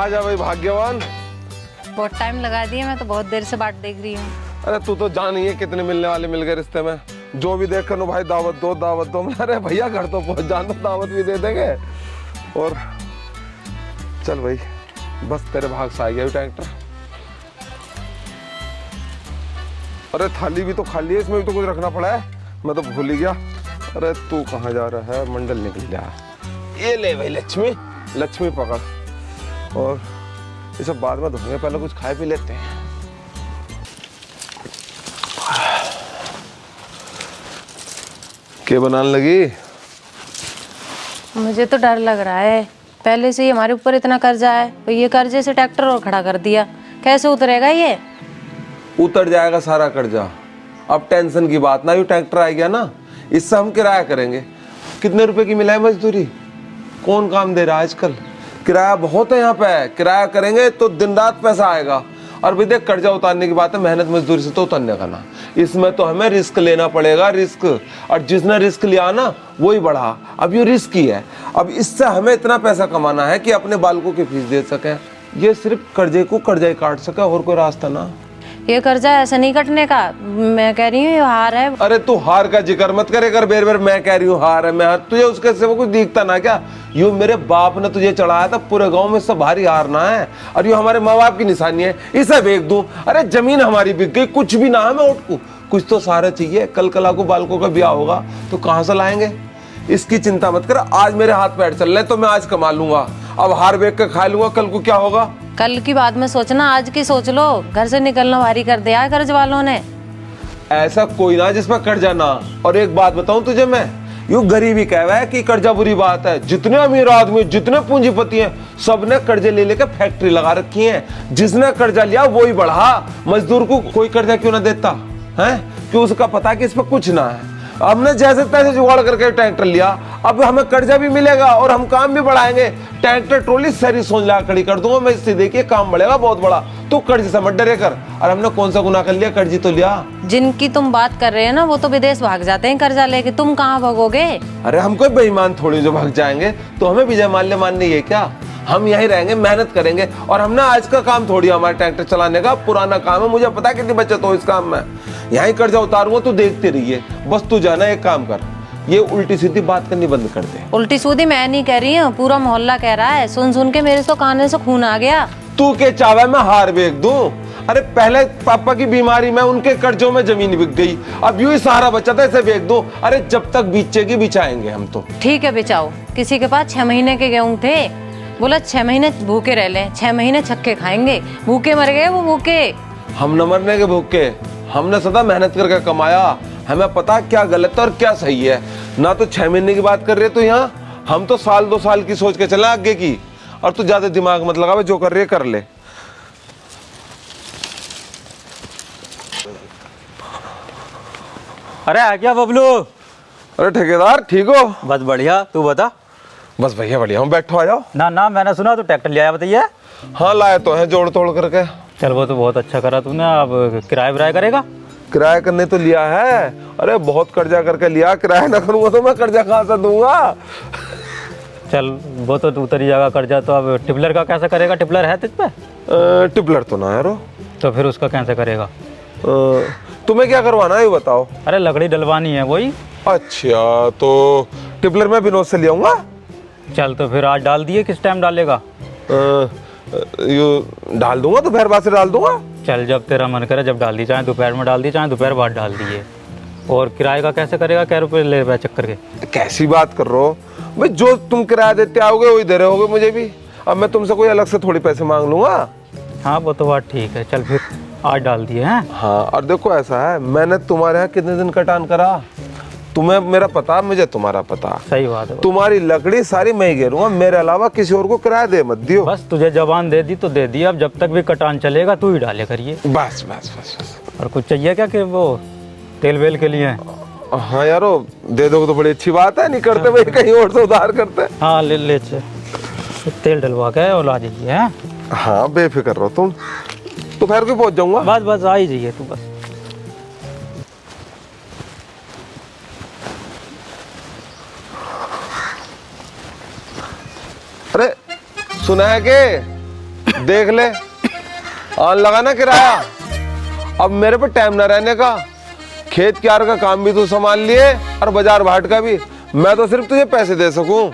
आ जा भाई भाग्यवान। बहुत टाइम लगा दिया, मैं तो बहुत देर से बाट देख रही हूँ। अरे तू तो जान ही है कितने मिलने वाले मिल गए रिश्ते में। जो भी देख कर भाई दावत दो दावत दो। अरे भैया घर तो पहुंच जाना, दावत भी दे देंगे। और चल भाई बस तेरे भाग से आ गया ट्रैक्टर। अरे थाली भी तो खाली है, इसमें भी तो कुछ रखना पड़ा है, मैं तो भूल ही गया। अरे तू कहाँ जा रहा है, मंडल निकल जा। ये ले भाई लक्ष्मी, लक्ष्मी पकड़। और ये सब बाद में धोएंगे, पहले कुछ खाए पी लेते हैं। क्या बनाने लगी? मुझे तो डर लग रहा है, पहले से ही हमारे ऊपर इतना कर्जा है, तो ये कर्जे से ट्रैक्टर और खड़ा कर दिया, कैसे उतरेगा ये? उतर जाएगा सारा कर्जा, अब टेंशन की बात ना। ये ट्रैक्टर आ गया ना, इससे हम किराया करेंगे। कितने रुपए की मिला है मजदूरी? कौन काम दे रहा है आजकल? किराया बहुत है यहाँ पे, किराया करेंगे तो दिन रात पैसा आएगा। और भी देख, कर्जा उतारने की बात है, मेहनत मजदूरी से तो उतरने का ना। इसमें तो हमें रिस्क लेना पड़ेगा, रिस्क। और जिसने रिस्क लिया ना वही बढ़ा। अब ये रिस्क ही है। अब इससे हमें इतना पैसा कमाना है कि अपने बालकों की फीस दे सके। ये सिर्फ कर्जे को कर्जा ही काट सके, और कोई रास्ता ना। ये कर्जा ऐसा नहीं कटने का, मैं कह रही हूँ ये हार है। अरे तू हार का जिक्र मत करे कर बेर बेर। मैं कह रही हूँ हार है, मैं हार। तुझे उसके से वो कुछ दिखता ना क्या? यूं मेरे बाप ने तुझे चढ़ाया था, पूरे गांव में सब भारी हारना है। और यूं हमारे माँ बाप की निशानी है, इसे बेच दूं। अरे जमीन हमारी बिक गई, कुछ भी ना है। मैं उठ कुछ तो सहारा चाहिए। कल कला को बालकों का ब्याह होगा तो कहाँ से लाएंगे? इसकी चिंता मत कर। आज मेरे हाथ पैर चल रहे तो मैं आज कमा लूंगा। अब हार बेच कर खा लूंगा, कल को क्या होगा? कल की बात में सोचना, आज की सोच लो। घर से निकलना भारी कर दिया है कर्ज वालों ने। ऐसा कोई ना जिसमें कर्जा ना। और एक बात बताऊं तुझे, मैं यूं गरीबी कहवा है कि कर्जा बुरी बात है। जितने अमीर आदमी, जितने पूंजीपति हैं, सबने कर्जे ले लेकर फैक्ट्री लगा रखी है। जिसने कर्जा लिया वही बढ़ा। मजदूर को कोई कर्जा क्यों ना देता है? क्यों? उसका पता है कि इस पर कुछ ना है। हमने जैसे तैसे जुगाड़ करके ट्रैक्टर लिया, अब हमें कर्जा भी मिलेगा और हम काम भी बढ़ाएंगे। ट्रैक्टर ट्रॉली सारी सोच ला खड़ी कर दूंगा मैं, इससे देखिए काम बढ़ेगा बहुत बड़ा। तू कर्ज से मत डरे कर। और हमने कौन सा गुनाह कर लिया? कर्ज तो लिया। जिनकी तुम बात कर रहे हैं ना, वो तो विदेश भाग जाते हैं कर्जा लेके, तुम कहाँ भागोगे? अरे हम कोई बेईमान थोड़ी जो भाग जाएंगे। तो हमें विजय माल्य माननी है क्या? हम यहीं रहेंगे, मेहनत करेंगे। और हमने आज का काम थोड़ी, हमारे ट्रैक्टर चलाने का पुराना काम है। मुझे पता है कितनी बचत हो इस काम में। यहीं कर्जा उतारूंगा, तू देखते रहिए। बस तू जाना, एक काम कर, ये उल्टी सीधी बात करनी बंद कर दे। उल्टी सीधी मैं नहीं कह रही हूँ, पूरा मोहल्ला कह रहा है। सुन सुन के मेरे तो कान से खून आ गया। तू के चावे मैं हार बेच दूं? अरे पहले पापा की बीमारी में उनके कर्जों में जमीन बिक गई, अब यूं ही सहारा बचा था, इसे बेच दूं? अरे जब तक बीचेगी बिछाएंगे हम तो। ठीक है बिचाओ। किसी के पास 6 महीने के गेहूं थे, बोला 6 महीने भूखे रह लें, 6 महीने छक्के खाएंगे। भूखे मर गए वो भूखे। हम न मरने के भूखे, हमने सदा मेहनत करके कमाया। हमें पता क्या गलत है और क्या सही है। ना तो 6 महीने की बात कर रहे तो यहाँ हम तो साल 2 साल की सोच के चला आगे की। और तू ज्यादा दिमाग मत लगा, जो कर रही है कर ले। अरे आ गया बबलू। अरे ठेकेदार ठीक हो? बस बढ़िया, तू बता। बस भैया बढ़िया हूँ, बैठो आ जाओ। ना ना, मैंने सुना तू ट्रैक्टर ले आया, बताइए। हाँ लाए तो है जोड़ तोड़ करके। चल वो तो बहुत अच्छा करा तूने। अब किराया विराया करेगा? किराया करने तो लिया है। अरे बहुत कर्जा करके लिया, किराया ना करूंगा तो मैं कर्जा कहाँ से दूंगा? चल वो तो उतर ही जाएगा कर्जा। तो अब टिपलर का कैसे करेगा? टिपलर है तुझ पे? टिपलर तो ना यारो। तो फिर उसका कैसे करेगा? तुम्हें क्या करवाना है ये बताओ। अरे लकड़ी डलवानी है वही। अच्छा तो टिपलर मैं विनोद से ले आऊंगा। चल तो फिर आज डाल दिए, किस टाइम डालेगा? ये डाल दूंगा, दोपहर बाद से डाल दूंगा। चल जब तेरा मन करे जब डाल दी, चाहे दोपहर में डाल दी, चाहे दोपहर बाद डाल दिए। और किराए का कैसे करेगा? क्या रुपये ले रहा है चक्कर के? कैसी बात कर रहे हो भाई? जो तुम किराया देते आओगे वही दे रहे होगे मुझे भी। अब मैं तुमसे कोई अलग से थोड़ी पैसे मांग लूंगा। हाँ वो तो बात ठीक है। चल फिर आज डाल दिए हैं। हाँ और देखो ऐसा है, मैंने तुम्हारे यहाँ कितने दिन कटान करा, तुम्हें मेरा पता, मुझे तुम्हारा पता। सही बात है। तुम्हारी लकड़ी सारी मैं ही घेरूंगा, मेरे अलावा किसी और को किराया दे मत दियो। बस तुझे जबान दे दी तो दे दी। अब जब तक भी कटान चलेगा तू ही डाले करिए। बस बस बस बस। और कुछ चाहिए क्या कि वो तेल वेल के लिए? हाँ यारो दे दोगे तो बड़ी अच्छी बात है, नहीं करते भाई कहीं और से उधार करते। हाँ ले ले तेल डलवा के और ला जाइए। हैं? हाँ बेफिक्र रहो तुम, दोपहर को पहुंच जाऊंगा। बस बस आ ही जाइए तू बस। अरे सुना है कि देख ले, आन लगा ना किराया। अब मेरे पे टाइम ना रहने का, खेत क्यार का काम भी तू संभाल लिए और बाजार भाट का भी। मैं तो सिर्फ तुझे पैसे दे सकूं,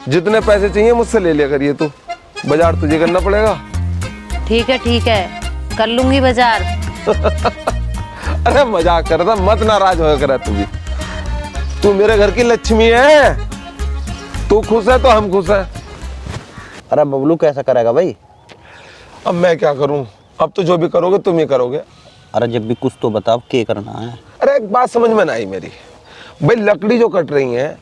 जितने पैसे चाहिए मुझसे ले लिया करिए तू, बाजार तुझे करना पड़ेगा। ठीक है, कर लूंगी बाजार। अरे मजाक कर रहा था, मत नाराज हो कर तू भी। तू मेरे घर की लक्ष्मी है, तू खुश है तो हम खुश हैं। अरे बबलू कैसा करेगा भाई? अब मैं क्या करूं, अब तो जो भी करोगे तुम ही करोगे। अरे जब भी कुछ तो बताओ, क्या करना है? अरे एक बात समझ में ना आई मेरी, भाई लकड़ी जो कट रही है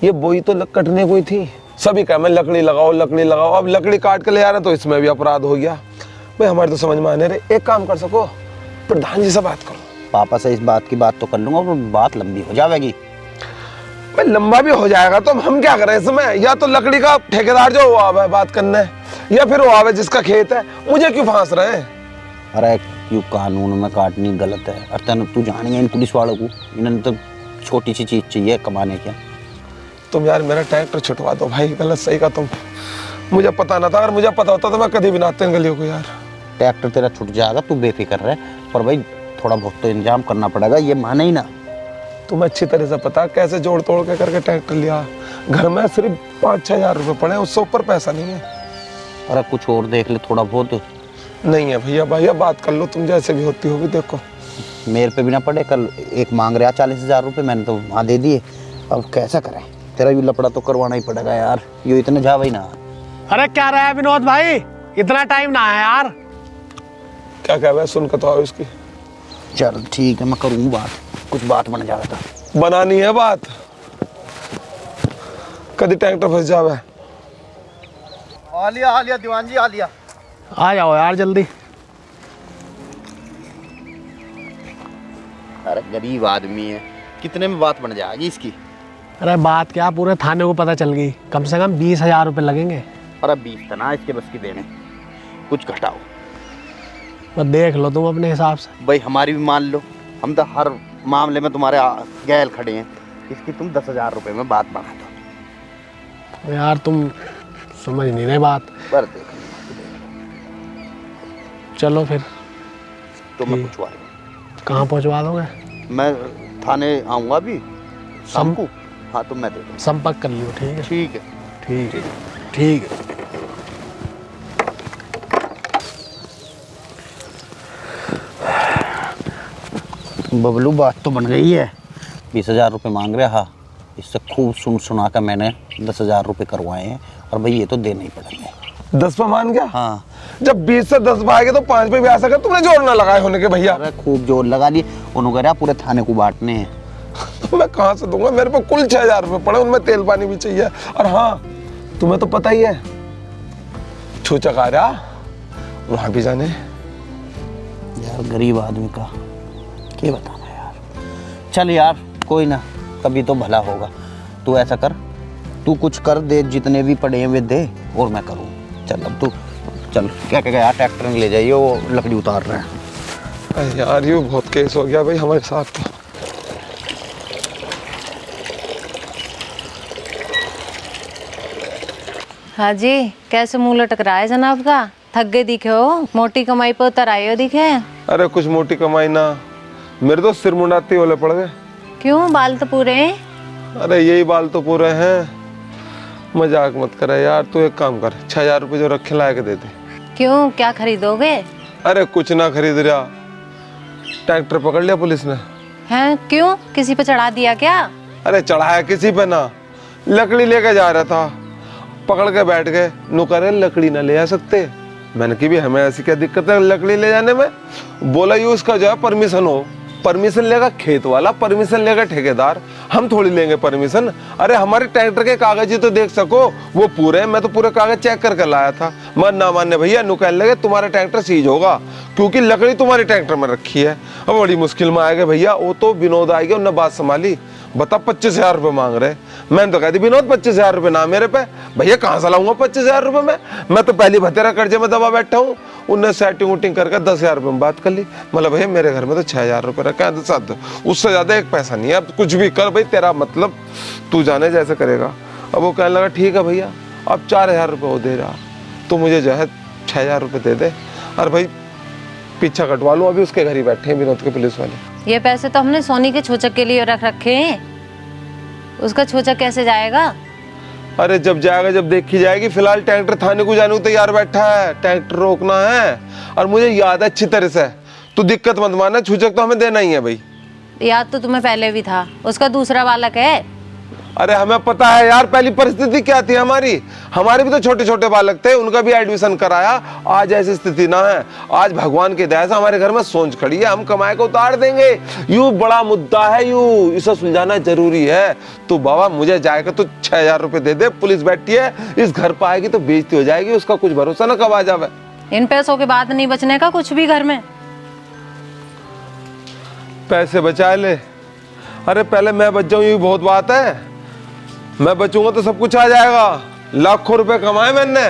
ये बोई तो कटने को ही थी। सभी कह मैं लकड़ी लगाओ लकड़ी लगाओ, अब लकड़ी काट के ले आ रहे तो इसमें भी अपराध हो गया। भाई हमारे तो समझ में आने रहे, एक काम कर सको, प्रधान जी से बात करो। पापा से इस बात की बात तो कर लूंगा, पर बात लंबी हो जाएगी। भाई लंबा भी हो जाएगा तो हम क्या करें इसमें? या तो लकड़ी का ठेकेदार जो हुआ है बात करना है, या फिर वो आवे जिसका खेत है। मुझे क्यों फांस रहे हैं? अरे क्यों कानून में काटनी गलत है। अरे तू जानेंगे इन पुलिस वालों को, इन्होंने तो छोटी सी चीज चाहिए कमाने की। तुम यार मेरा ट्रैक्टर छुटवा दो भाई, गलत सही का तुम, मुझे पता ना था। अगर मुझे पता होता तो मैं कभी भी ना आते इन गलियों को यार। ट्रैक्टर तेरा छूट जाएगा, तू बेफिक्र रहे, पर भाई थोड़ा बहुत तो इंतजाम करना पड़ेगा, ये माने ही ना। तुम्हें अच्छी तरह से पता कैसे जोड़ तोड़ के करके ट्रैक्टर लिया। घर में सिर्फ 5-6 हजार रुपये पड़े, उससे ऊपर पैसा नहीं है। अरे कुछ और देख ले थोड़ा बहुत। नहीं है भैया, भैया बात कर लो तुम, जैसे भी होती होगी देखो। मेरे पे भी ना पड़े, कल एक मांग रहा 40,000 रुपये, मैंने तो वहाँ दे दिए। अब कैसा करें, तेरा भी लपड़ा तो करवाना ही पड़ेगा यार, ये इतने जा भाई ना। अरे क्या रहा है विनोद भाई, इतना टाइम ना है यार। क्या कह रहा है, सुन के तो आओ इसकी। चल ठीक है, मैं करूँगी बात, कुछ बात बन जाएगा। बनानी है बात, कभी ट्रैक्टर फंस जावे। आ लिया दीवान जी, आ लिया। आ जाओ यार जल्दी। अरे गरीब आदमी है, कितने में बात बन जाएगी इसकी? अरे बात क्या, पूरे थाने को पता चल गई, कम से कम 20,000 रुपये लगेंगे। अरे 20 तना इसके बस की देने, कुछ घटाओ। बस देख लो तुम अपने हिसाब से। भाई हमारी भी मान लो, हम तो हर मामले में तुम्हारे गैल खड़े हैं। इसकी तुम 10,000 रुपये में बात बढ़ा दो। यार तुम समझ नहीं रहे बात। पर देख चलो फिर। तो मैं पूछवा लूँ। कहाँ पहुँचवा दोगे? मैं थाने आऊँगा अभी शाम को। हाँ तो मैं दे दूँ। संपर्क कर लियो। ठीक है ठीक है। ठीक है ठीक है। बबलू बात तो बन गई है, 20,000 रुपये मांग रहे। हाँ इससे खूब सुना कर मैंने 10,000 रुपये करवाए हैं, और भाई ये तो देने ही पड़ेंगे। 10 पे मान गया? हाँ। जब 20 से 10 पे आएगा तो 5 पे भी आ सके। तुमने जोर ना लगाए होने के भैया। अरे खूब जोर लगा लिए, उन्होंने कहा पूरे थाने को बांटने हैं। तो मैं कहाँ से दूंगा, मेरे पे कुल 6,000 रुपये पड़े, उनमें तेल पानी भी चाहिए। और हाँ तुम्हें तो पता ही है, छूचकारा वहां भी जाने। यार गरीब आदमी का क्या बताना यार। चल यार कोई ना, कभी तो भला होगा। तू ऐसा कर, तू कुछ कर दे, जितने भी पड़े हैं वे दे, और मैं करूँ। चल अब तू चल, क्या क्या यार, ट्रैक्टर में ले जाइए, वो लकड़ी उतार रहे हैं। अरे यार ये बहुत केस हो गया भाई हमारे साथ तो। हाँ जी, कैसे मुंह लटक रहा है जनाब का? थक गए दिखे हो, मोटी कमाई पर उतर आए हो दिखे। अरे कुछ मोटी कमाई ना, मेरे तो सिर मुंडाते होले पड़ गए। क्यों, बाल तो पूरे हैं। अरे यही बाल तो पूरे हैं। मजाक मत कर यार, तू एक काम कर, 6,000 रुपये जो रखे ला के दे दे। क्यों, क्या खरीदोगे? अरे कुछ ना खरीद रहा, ट्रैक्टर पकड़ लिया पुलिस ने। हैं, क्यों, किसी पे चढ़ा दिया क्या? अरे चढ़ाया किसी पे ना, लकड़ी लेके जा रहा था, पकड़ के बैठ गए। नुकरे लकड़ी ना ले आ सकते। मैंने की भी हमें ऐसी क्या दिक्कत है लकड़ी ले जाने में? बोला ये उसका जो है परमिशन हो। परमिशन लेगा खेत वाला, परमिशन लेगा ठेकेदार, हम थोड़ी लेंगे परमिशन। अरे हमारे ट्रैक्टर के कागज ही तो देख सको, वो पूरे, मैं तो पूरे कागज चेक करके लाया था। मन ना मान्य भैया, नु कहने लगे तुम्हारा ट्रैक्टर सीज होगा क्योंकि लकड़ी तुम्हारे ट्रैक्टर में रखी है। अब बड़ी मुश्किल में आएगा भैया, वो तो विनोद आएगा, उन्होंने बात संभाली। बता 25,000 रुपये मांग रहे। मैंने तो कह दी विनोद 25,000 रुपये ना मेरे पे। भैया कहाँ से लाऊंगा 25,000 रुपये में? मैं तो पहली भतेरा कर्जे में दबा बैठा हूँ। उनने सेटिंग वुटिंग करके 10,000 रुपये में बात कर ली। मतलब भैया मेरे घर में तो 6,000 रुपये रखा है साथ, उससे ज्यादा एक पैसा नहीं है। अब कुछ भी कर भाई, तेरा मतलब तू जाने जैसे करेगा। अब वो कहने लगा ठीक है भैया, अब 4,000 रुपये वो दे रहा, तो मुझे जो है 6,000 रुपये दे दे। और भाई पीछा कटवा लूँ, अभी उसके घर ही बैठे हैं विनोद के पुलिस वाले। ये पैसे तो हमने सोनी के छोचक के लिए रख रखे हैं, उसका छोचक कैसे जाएगा? अरे जब जाएगा जब देखी जाएगी। फिलहाल ट्रैक्टर थाने को जाने को तैयार बैठा है, ट्रैक्टर रोकना है। और मुझे याद है अच्छी तरह से, तू दिक्कत मत मानना, छूचक तो हमें देना ही है भाई। याद तो तुम्हें पहले भी था, उसका दूसरा बालक है। अरे हमें पता है यार, पहली परिस्थिति क्या थी हमारी भी तो छोटे छोटे बालक थे, उनका भी एडमिशन कराया। आज ऐसी स्थिति ना है, आज भगवान की दया से हमारे घर में सोच खड़ी है, हम कमाए को उतार देंगे। यू बड़ा मुद्दा है, यू इसे सुलझाना जरूरी है। तो बाबा मुझे जाएगा तो 6,000 रुपए दे दे, पुलिस बैठी है, इस घर पर आएगी तो बेइज्जती हो जाएगी, उसका कुछ भरोसा ना कब आ जावे। इन पैसों के बाद नहीं बचने का कुछ भी घर में। पैसे बचा ले। अरे पहले मैं बच जाऊं, ये बहुत बात है। मैं बचूंगा तो सब कुछ आ जाएगा। लाखों रुपए कमाए मैंने,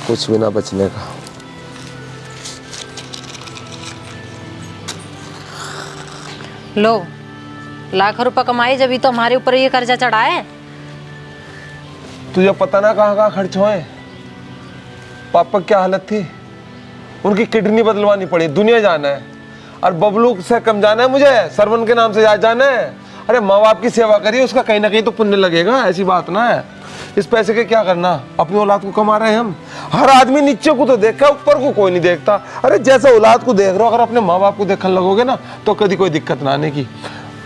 कुछ भी ना बचने का। लो, लाखों रुपए कमाए जब ही तो हमारे ऊपर ये कर्जा चढ़ा है। तुझे पता ना कहाँ कहाँ खर्च हुए। पापा की क्या हालत थी, उनकी किडनी बदलवानी पड़ी, दुनिया जाना है। और बबलू से कम जाना है मुझे, सरवन के नाम से जाना है। अरे माँ बाप की सेवा करिए, उसका कहीं ना कहीं तो पुण्य लगेगा, ऐसी बात ना है। इस पैसे के क्या करना, अपनी औलाद को कमा रहे हैं हम। हर आदमी नीचे को तो देखता है, ऊपर को कोई नहीं देखता। अरे जैसे औलाद को देख रहे हो, अगर अपने माँ बाप को देखने लगोगे ना तो कभी कोई दिक्कत ना आने की।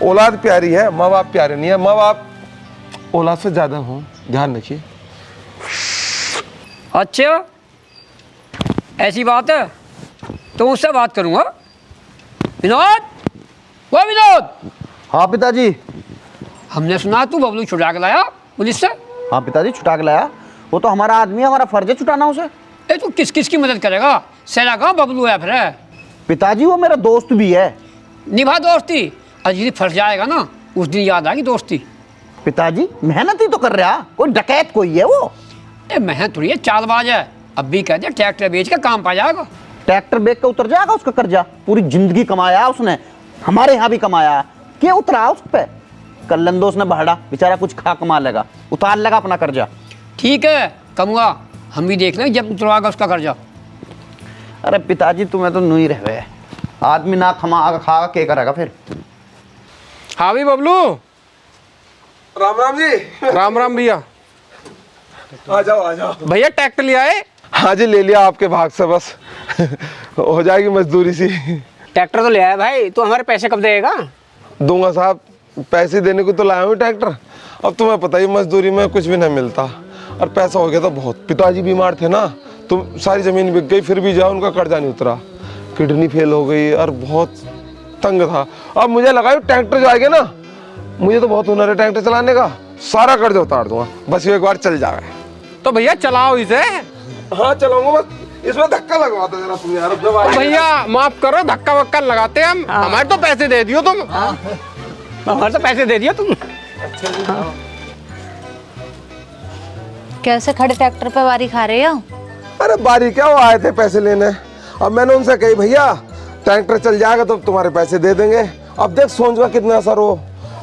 औलाद प्यारी है, माँ बाप प्यारे नहीं है। माँ बाप औलाद से ज्यादा हो, ध्यान रखिए। अच्छा ऐसी बात है तो उससे बात करूंगा। विनोद, वो विनोद, हाँ पिताजी। हमने सुना तू बबलू छुड़ा के लाया पुलिस से। हाँ पिताजी, छुटा के लाया। वो तो हमारा आदमी है, हमारा फर्ज है छुटाना उसे। ए तू किस किस की मदद करेगा? सेरा का बबलू है फिर है। पिताजी वो मेरा दोस्त भी है। निभा दोस्ती, और जिस दिन फंस जाएगा ना उस दिन याद आएगी दोस्ती। पिताजी मेहनत ही तो कर रहा, कोई डकैत कोई है वो। ए मेहनत थोड़ी है, चालबाज है। अब भी कह दे ट्रैक्टर बेच के काम पा जाएगा। ट्रैक्टर बेच के उतर जाएगा उसका कर्जा। पूरी जिंदगी कमाया उसने, हमारे यहाँ भी कमाया, क्या उतरा उस पे। कल्लन दोस्त ने बहड़ा, बेचारा कुछ खा कमा लेगा, उतार लेगा अपना कर्जा। ठीक है कहूँगा, हम भी देख लेंगे जब उतरवाएगा उसका कर्जा। अरे पिताजी तुम्हें तो नहीं रहे, आदमी ना खमा खागा क्या करेगा फिर। हाँ भी बबलू, राम राम जी। राम राम भैया। आ जाओ आ जाओ। भैया ट्रैक्टर ले आए? हाँ जी ले लिया आपके भाग से, बस हो जाएगी मजदूरी सी। ट्रैक्टर तो ले आया भाई, तो हमारे पैसे कब देगा? दूंगा साहब, पैसे देने को तो लाया हूँ ट्रैक्टर। अब तुम्हें पता ही मजदूरी में कुछ भी नहीं मिलता, और पैसा हो गया था बहुत। पिताजी बीमार थे ना, तो सारी जमीन बिक गई, फिर भी जाओ उनका कर्जा नहीं उतरा, किडनी फेल हो गई और बहुत तंग था। अब मुझे लगा ट्रैक्टर जो आएगा ना, मुझे तो बहुत हुनर है ट्रैक्टर चलाने का, सारा कर्जा उतार दूंगा, बस ये एक बार चल जाए। तो भैया चलाओ इसे। हाँ चलाऊंगा, बस इसमें धक्का लगवा दो जरा तुम यार। अब जब आएगा भैया माफ करो, धक्का वक्का लगाते हम। हमारे तो पैसे दे दियो तुम। हमारे तो पैसे दे दिया तुम। कैसे खड़े ट्रैक्टर पे वारी खा रहे हो? अरे बारी क्या, वो आए थे पैसे लेने। अब मैंने उनसे कही भैया ट्रैक्टर चल जाएगा तो तुम्हारे पैसे दे देंगे। अब देख सोच का कितना असर हो,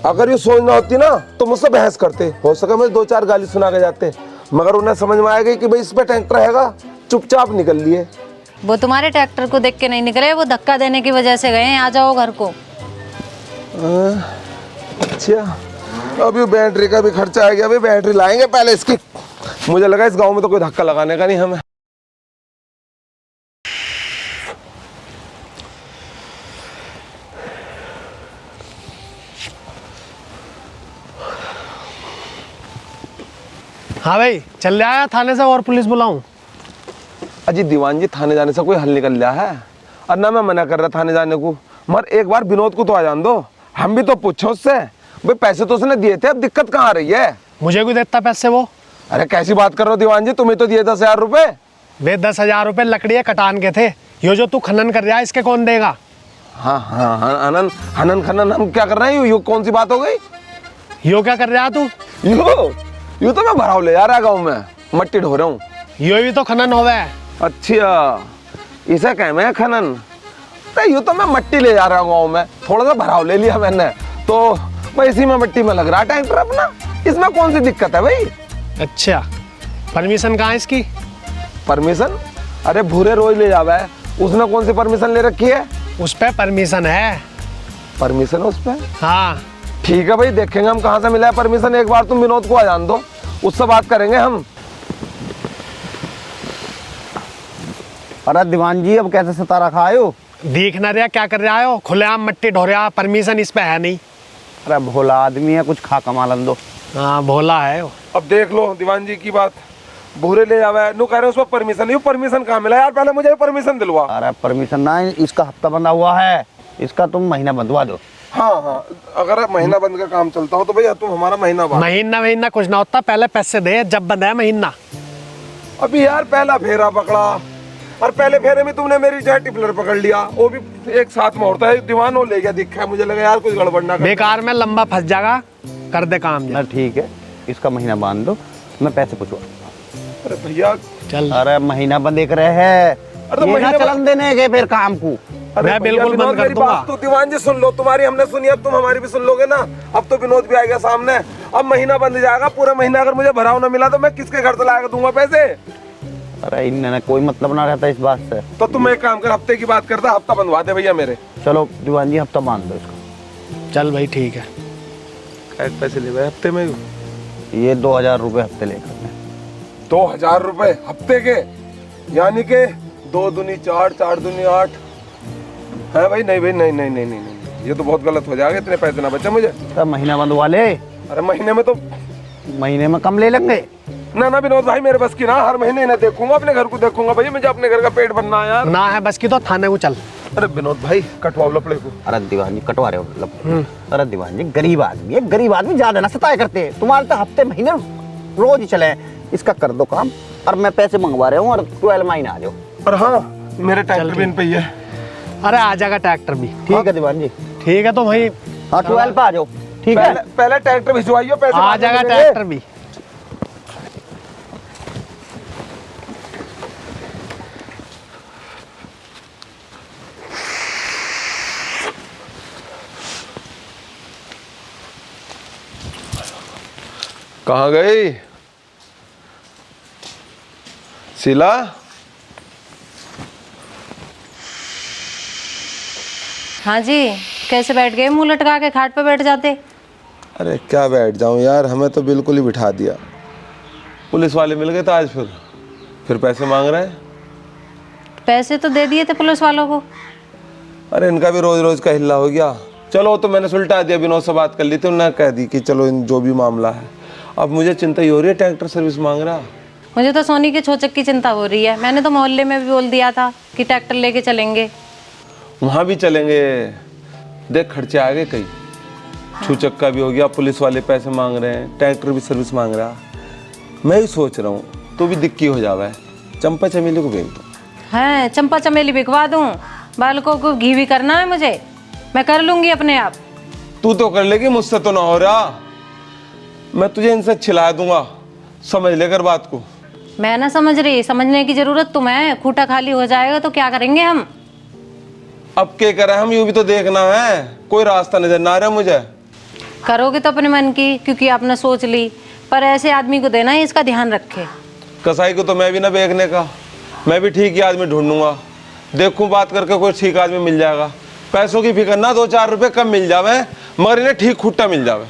अगर ये सोच ना होती ना तो मुझसे बहस करते, हो सके मुझे 2-4 गाली सुना के जाते, मगर उन्हें समझ में आ गई कि भाई इस पे ट्रैक्टर रहेगा, चुपचाप निकल लिए। वो तुम्हारे ट्रैक्टर को देख के नहीं निकले, वो धक्का देने की वजह से गए हैं। आ जाओ घर को। अच्छा अभी बैटरी का भी खर्चा आ गया, अभी बैटरी लाएंगे पहले इसकी। मुझे लगा इस गांव में तो कोई धक्का लगाने का नहीं हमें। हाँ भाई, चल रहा है थाने से और पुलिस बुलाऊं? अजी दीवान जी, थाने जाने से कोई हल निकल गया है, और ना मैं मना कर रहा थाने जाने को, मगर एक बार विनोद को तो आ जान दो, हम भी तो पूछो उससे। भाई पैसे तो उसने दिए थे, अब दिक्कत कहाँ आ रही है? मुझे कोई देता पैसे वो? अरे कैसी बात कर रहे हो दीवान जी, तुम्हें तो दिए 10,000 रुपए। वे 10,000 रुपए लकड़ियाँ कटान के थे, ये जो तू खनन कर रहा है इसके कौन देगा? हाँ हाँ हाँ, हनन हनन खनन हम क्या कर रहे हैं? यू कौन सी बात हो गई? यो क्या कर रहा है तू? यू तो मैं भराव ले जा रहा गाँव में, मट्टी ढो रहा हूँ। यो भी तो खनन होवे है। अच्छा इसे कह मैं खनन? तो यूँ तो मैं मट्टी ले जा रहा हूँ गाँव में, थोड़ा सा भराव ले लिया मैंने, तो भाई इसी में मट्टी में लग रहा ट्रैक्टर अपना, इसमें कौन सी दिक्कत है भाई? अच्छा परमिशन कहाँ है इसकी? परमिशन? अरे भूरे रोज ले जावा है, उसने कौन सी परमिशन ले रखी है? उस पे परमिशन है। परमिशन उस पे? हाँ ठीक है भाई, देखेंगे हम कहाँ से मिला है परमिशन। एक बार तुम विनोद को आ जान दो, उससे बात करेंगे हम। अरे दीवान जी अब कैसे सता रखा है हो? देख ना रहा क्या कर रहा हो, खुलेआम मट्टी ढो रहा, परमिशन इस पे है नहीं। अरे भोला आदमी है, कुछ खा कमा लन दो। हाँ भोला है वो। अब देख लो दीवान जी की बात, भूरे ले जावा है, नु कह रहे उस पर परमिशन नहीं। परमिशन कहाँ मिला यार, पहले मुझे परमिशन दिलवा। अरे परमिशन ना, इसका हफ्ता बंधा हुआ है, इसका तुम महीना बंधवा दो। हाँ हाँ, अगर महीना बंद का काम चलता हो तो भैया तुम हमारा महीना बाद। महीना कुछ ना होता, पहले पैसे दे जब बंधा है महीना। अभी यार पहला फेरा पकड़ा, और पहले फेरे में तुमने मेरी चाहे टिपलर पकड़ लिया, वो भी एक साथ में होता है। दीवान हो ले गया, दिखा मुझे लगा यार कुछ गड़बड़ ना कर। बेकार में लंबा फंस जाएगा, कर दे काम ना ठीक है, इसका महीना बांध दो, मैं पैसे पूछवा। अरे भैया चल। अरे महीना बंद देख रहे हैं, तो ये ना चलन देने के फिर काम को। मैं बिल्कुल बंद कर मेरी दूंगा। बात तो दीवान जी सुन लो, तुम्हारी हमने सुनी, अब तुम हमारी भी सुन लोगे ना। अब तो विनोद भी आएगा सामने, अब महीना बंद जाएगा। पूरा महीना अगर मुझे भराव ना मिला तो मैं किसके घर से लाकर दूंगा पैसे? अरे इनने कोई मतलब ना रहता इस बात से। तो तुम एक काम कर, हफ्ते की बात करता, हफ्ता बंधवा दे भैया मेरे। चलो दीवान जी हफ्ता बांध दो इसका। चल भाई ठीक है। पैसे ले भाई हफ्ते में? ये 2000 रुपये हफ्ते लेकर। 2000 रुपए हफ्ते के, यानी के 2 दूनी 4, 4 दूनी 8 है भाई। नहीं भाई, नहीं नहीं नहीं नहीं नहीं, ये तो बहुत गलत हो जाएगा। इतने पैसे ना बचे मुझे। तो महीना बंधवा ले। अरे महीने में तो, महीने में कम ले लेंगे। ना ना विनोद भाई, मेरे बस की ना, हर महीने ना देखूंगा, अपने घर को देखूंगा भाई। मुझे अपने घर का पेट भरना है यार। ना है बस की तो थाने को चल। अरे विनोद भाई कटवाओ लपड़े को। अरे दीवान जी कटवा रहे हो मतलब। अरे दीवान जी गरीब आदमी है, गरीब आदमी ज्यादा ना सताया करते। तुम्हारे तो हफ्ते महीने रोज ही चले। इसका कर दो काम, और मैं पैसे मंगवा रहा हूँ, और 12 महीने आ जाओ। और हाँ, मेरे ट्रैक्टर भी इन पे ही है। अरे आ जाएगा ट्रैक्टर भी। ठीक है दीवान जी। ठीक है तो भाई हाँ 12 पे आ जाओ। ठीक है, पहले ट्रैक्टर भिजवाइयो, पैसे आ बाद में जाएगा मिलेंगे। ट्रैक्टर भी। कहाँ गई शीला? हाँ जी, कैसे बैठ गए मुंह लटका के? खाट पे बैठ जाते। अरे क्या बैठ जाऊं यार, हमें तो बिल्कुल ही बिठा दिया। पुलिस वाले मिल गए तो आज फिर पैसे मांग रहे हैं। पैसे तो दे दिए थे पुलिस वालों को। अरे इनका भी रोज रोज का हिल्ला हो गया। चलो तो मैंने सुलटा दिया, विनोद से बात कर ली थी, उन्होंने कह दी कि चलो इन जो भी मामला है। अब मुझे चिंता ही हो रही है, ट्रैक्टर सर्विस मांग रहा। मुझे तो सोनी के छोचक की चिंता हो रही है। मैंने तो मोहल्ले में भी बोल दिया था कि ट्रैक्टर लेके चलेंगे। वहाँ भी चलेंगे, देख खर्चे आ गए कई। छूचक का भी हो गया, पुलिस वाले पैसे मांग रहे हैं, ट्रैक्टर भी सर्विस मांग रहा। मैं ही सोच रहा हूँ तो भी दिक्की हो जावा है, चंपा चमेली को भेज दो। हैं, चंपा चमेली बिकवा दूँ? बालकों को घी भी करना है मुझे, मैं कर लूँगी अपने आप। तू तो कर लेगी, मुझसे तो ना हो रहा। मैं तुझे इनसे छिला दूंगा, समझ लेकर बात को। मैं ना समझ रही, समझने की जरूरत तुम्हें है। खूटा खाली हो जाएगा तो क्या करेंगे हम? अब क्या करें हम, यूं भी तो देखना है, कोई रास्ता नजर ना आ रहा मुझे। करोगे तो अपने मन की, क्योंकि आपने सोच ली, पर ऐसे आदमी को देना है, इसका ध्यान रखे। कसाई को तो मैं भी ना बेचने का, मैं भी ठीक ही आदमी ढूंढूंगा। देखूं बात करके कोई ठीक आदमी मिल जाएगा। पैसों की फिक्र ना, 2-4 रुपए कम मिल जावे, मगर इन्हें ठीक खुट्टा मिल जावे।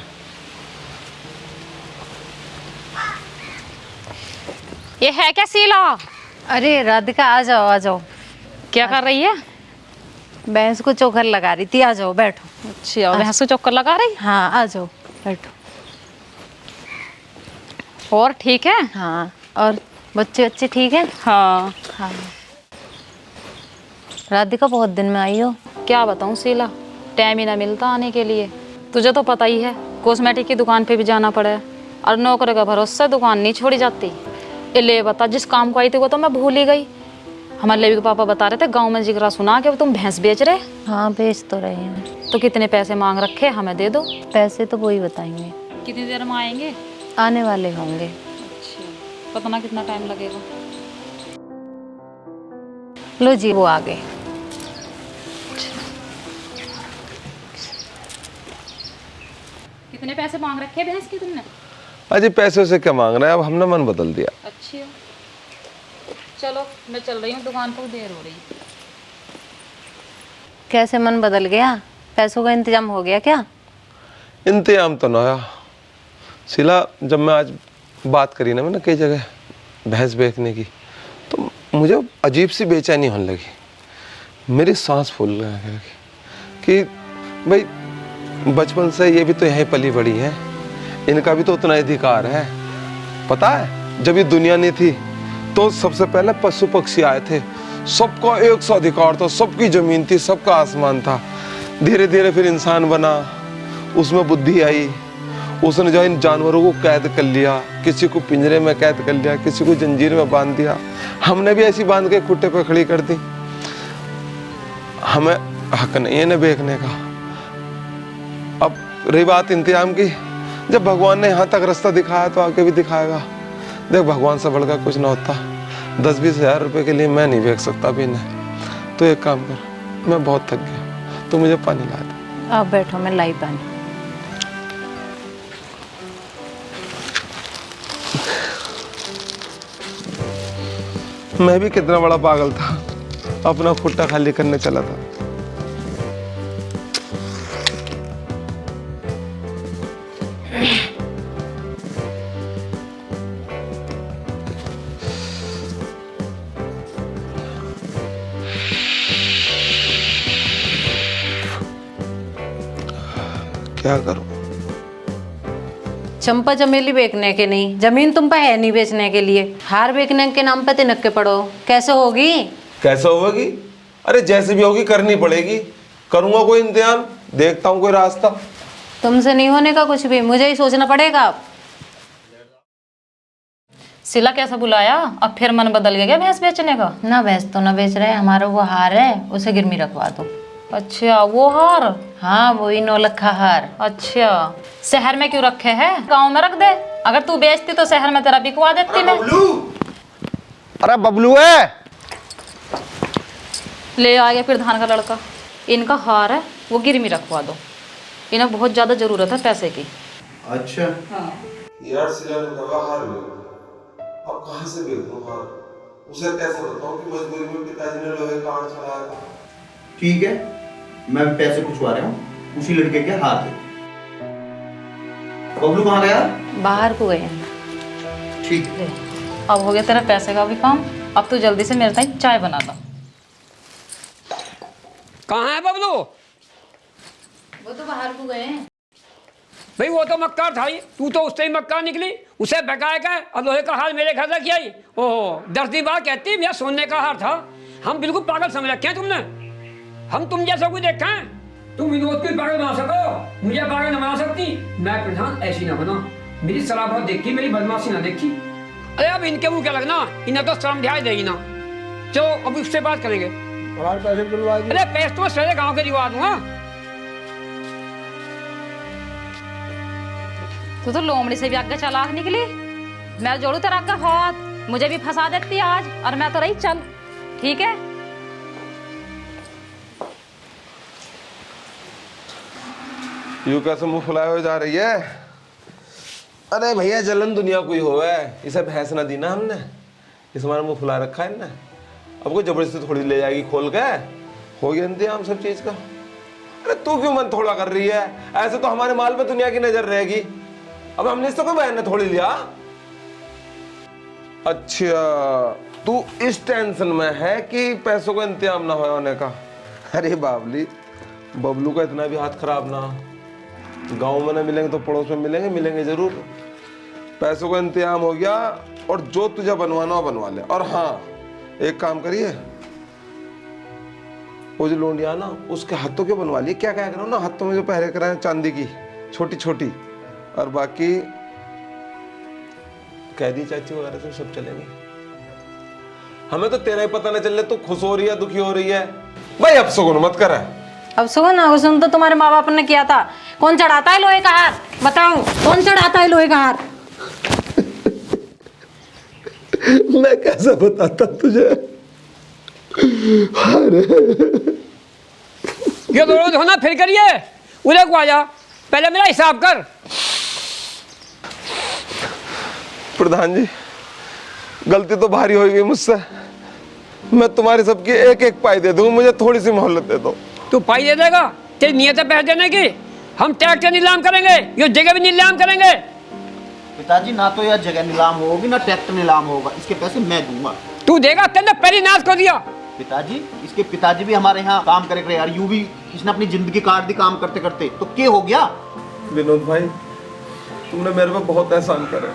ये है क्या शीला? अरे राधिका आ जाओ आ जाओ। क्या कर रही है? भैंस को चोकर लगा रही थी। आ जाओ बैठो। अच्छा, भैंस को चक्कर लगा रही? हाँ आ जाओ बैठो। और ठीक है? हाँ, और बच्चे बच्चे ठीक है? हाँ। हाँ। राधिका बहुत दिन में आई हो। क्या बताऊँ शीला, टाइम ही ना मिलता आने के लिए। तुझे तो पता ही है, कॉस्मेटिक की दुकान पे भी जाना पड़े, और नौकरी का भरोसा दुकान नहीं छोड़ी जाती। ले बता, जिस काम को आई थी वो तो मैं भूल ही गई। हमारे लेवी के पापा बता रहे थे गांव में जिगरा सुना के तुम भैंस बेच रहे। हाँ बेच तो रहे हैं। तो कितने पैसे मांग रखे, हमें दे दो। पैसे तो वही बताएंगे, कितनी देर में आएंगे? आने वाले होंगे। अच्छा, पता ना कितना टाइम लगेगा। लो जी, वो आ गए। कितने पैसे मांग रखे भैंस की तुमने? अजी पैसों से क्या मांग रहे हैं, अब हमने मन बदल दिया। अच्छा। अच्छी हो। चलो मैं चल रही हूँ दुकान पर, देर हो रही है। कैसे मन बदल गया? पैसों का इंतजाम हो गया क्या? इंतजाम तो ना आया शिला। जब मैं आज बात करी ना मैंने कई जगह भैंस बेचने की, तो मुझे अजीब सी बेचैनी होने लगी। मेरी सांस फूल गई कि भाई बचपन से ये भी तो यहीं पली बड़ी है, इनका भी तो उतना अधिकार है। पता है जब ये दुनिया नहीं थी तो सबसे पहले पशु पक्षी आए थे, सबका एक सा अधिकार था, सबकी जमीन थी, सबका आसमान था। धीरे धीरे फिर इंसान बना, उसमें बुद्धि आई, उसने जो इन जानवरों को कैद कर लिया, किसी को पिंजरे में कैद कर लिया, किसी को जंजीर में बांध दिया। हमने भी ऐसी बांध के खुट्टे पे खड़ी कर दी। हमें हक नहीं है इन्हें बेचने का। अब रही बात इंतजाम की, जब भगवान ने यहाँ तक रास्ता दिखाया तो आगे भी दिखाएगा। देख भगवान से बढ़कर कुछ ना होता। 10-20 हज़ार रुपए के लिए मैं नहीं बेच सकता भी इन्हें। तो एक काम कर, मैं बहुत थक गया, तो मुझे पानी ला दे। आप बैठो, मैं लाई पानी। मैं भी कितना बड़ा पागल था, अपना खुट्टा खाली करने चला था। क्या करूं? चंपा चमेली बेचने के नहीं, जमीन तुम पे है नहीं बेचने के लिए, हार बेचने के नाम पे तिनक के पड़ो। कैसे होगी? कैसे होगी? अरे जैसे भी होगी करनी पड़ेगी। करूंगा कोई इंतजाम, देखता हूँ कोई रास्ता। तुमसे नहीं होने का कुछ भी, मुझे ही सोचना पड़ेगा। सिला कैसा बुलाया? अब फिर मन बदल गया क्या भैंस बेचने का? ना भैंस तो ना बेच रहे, हमारा वो हार है उसे गिरवी रखवा दो। अच्छा वो हार? हाँ वही 9 लाख का हार। अच्छा शहर में क्यों रखे हैं, गांव में रख दे। अगर तू बेचती तो शहर में तेरा बिकवा देती मैं। अरे बबलू है। ले आ गया फिर धान का लड़का। इनका हार है वो गिरवी रखवा दो, इन्हें बहुत ज्यादा जरूरत है पैसे की। अच्छा यार सिला ने कहा हार बेच दो। अब कहाँ से बेच दूं हार? उसे कैसे बताऊं कि मजबूरी में पिताजी ने लोहे का हार चढ़ाया था। ठीक है, मैं पैसे पूछवा रहा हूँ उसी लड़के के हाथ है। बबलू कहाँ गया? बाहर को गए हैं। ठीक ले, अब हो गया तेरा पैसे का भी काम। अब तू जल्दी से मेरे ताई चाय बना दो। कहाँ है बबलू? वो तो बाहर को गए हैं। भाई वो तो मक्कार था ही, तू तो उससे ही मक्कार निकली। उसे बकाया का अब लोहे का हार मेरे घर रख आई। ओहो 10 दिन बाद कहती मेरा सोने का हार था। हम बिल्कुल पागल समझ रखे हैं तुमने। हम तुम जैसा कोई देखा है? तुम विनोद को पागल बना सको, मुझे पागल न बना सकती। मैं प्रधान ऐसी ना बना, मेरी सलाह बहुत देखी, मेरी बदमाशी ना देखी। अरे अब इनके मुंह क्या लगना, इन्हें तो शर्म ध्यान देगी ना। चलो अब उससे बात करेंगे। पैसे दिलवा दिए। अरे पैसे तो सारे गाँव के दिवा दूंगा। तू तो लोमड़ी से भी आगे चालाक निकली। मैं जोड़ू तेरा आगे हाथ, मुझे भी फंसा देती आज, और मैं तो रही चल। ठीक है यूं कैसे मुंह फुलाए हुए जा रही है? अरे भैया जलन दुनिया कोई हो है, इसे भैंस ना दी ना हमने, इस हमारा मुंह फुला रखा है ना। अब कोई जबरदस्ती थोड़ी ले जाएगी खोल के, हो गया इंतजाम सब चीज का। अरे तू क्यों मन थोड़ा कर रही है? ऐसे तो हमारे माल पे दुनिया की नजर रहेगी। अब हमने इसको कोई बहन ने थोड़ी लिया। अच्छा तू इस टेंशन में है कि पैसों का इंतजाम ना होने का। अरे बाबली, बबलू का इतना भी हाथ खराब ना। गांव में ना मिलेंगे तो पड़ोस में मिलेंगे, मिलेंगे जरूर। पैसों का इंतजाम हो गया, और जो तुझे बनवाना हो बनवा ले। और हाँ एक काम करिए, वो जो लोंडिया ना उसके हाथों के बनवा लिए। क्या क्या करो ना, हाथों में जो पहले कराए चांदी की छोटी छोटी, और बाकी कह दी चाची वगैरह से सब चलेंगे। हमें तो तेरा ही पता ना चल रहा तू खुश हो रही है दुखी हो रही है। भाई अब सुगुन मत कर। अब सुन तो तुम्हारे माँ बाप ने किया था। कौन चढ़ाता है लोहे का हार? बताओ कौन चढ़ाता है लोहे का हार? मैं कैसे बताता तुझे? ये दोनों धोना फिर करिए, उधर को आ जा, पहले मेरा हिसाब कर। प्रधान जी गलती तो भारी हो गई मुझसे। मैं तुम्हारी सबकी एक एक पाई दे दूंगा, मुझे थोड़ी सी मोहलत दे दो। तू पाई दे देगा? तेरी नीयत है पैसे देने की। हम ट्रैक्टर नीलाम करेंगे, ये जगह भी नीलाम करेंगे। पिताजी ना तो यह जगह नीलाम होगी ना ट्रैक्टर नीलाम होगा, इसके पैसे मैं दूंगा। तू देगा? तेने पहली नाश कर दिया। पिताजी, इसके पिताजी भी हमारे यहाँ काम करे रहे यार, यूं भी इसने अपनी जिंदगी काट दी काम करते करते, तो क्या हो गया? विनोद भाई, तुमने मेरे पे बहुत एहसान करे,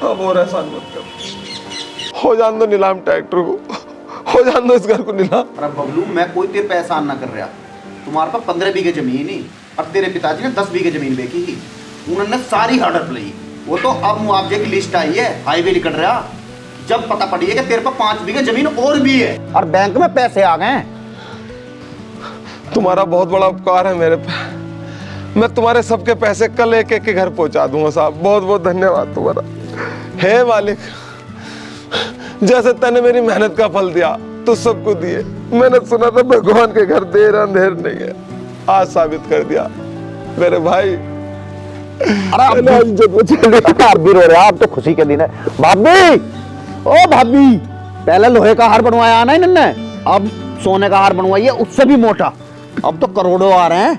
अब और एहसान मत कर। हो जान दो नीलाम ट्रैक्टर को, हो जान दो इस घर को नीलाम। अरे बबलू, मैं कोई तेरे पे एहसान ना कर रहा। तुम्हारे पास 15 बीघे जमीन ही और तेरे पिताजी ने 10 बीघे जमीन बेची थी, उन्होंने सारी हड़प ली। वो तो अब मुआवजे की लिस्ट आई है, हाईवे निकल रहा, जब पता पड़ी है कि तेरे पास 5 बीघे जमीन और भी है और बैंक में पैसे आ गए। तुम्हारा बहुत बड़ा उपकार है मेरे पे, मैं तुम्हारे सबके पैसे कल एक एक के घर पहुंचा दूंगा साहब। बहुत बहुत धन्यवाद तुम्हारा। हे मालिक, जैसे तने मेरी मेहनत का फल दिया तो सबको दिए। मैंने सुना था भगवान के घर देर अंधेर नहीं है, आज साबित कर दिया मेरे भाई। अरे आप भी रो रहे हो, आप तो खुशी के दिन है। भाभी, ओ भाभी, पहले लोहे का हार बनवाया ना इन्होंने, अब सोने का हार बनवाइए, उससे भी मोटा। अब तो करोड़ों आ रहे हैं।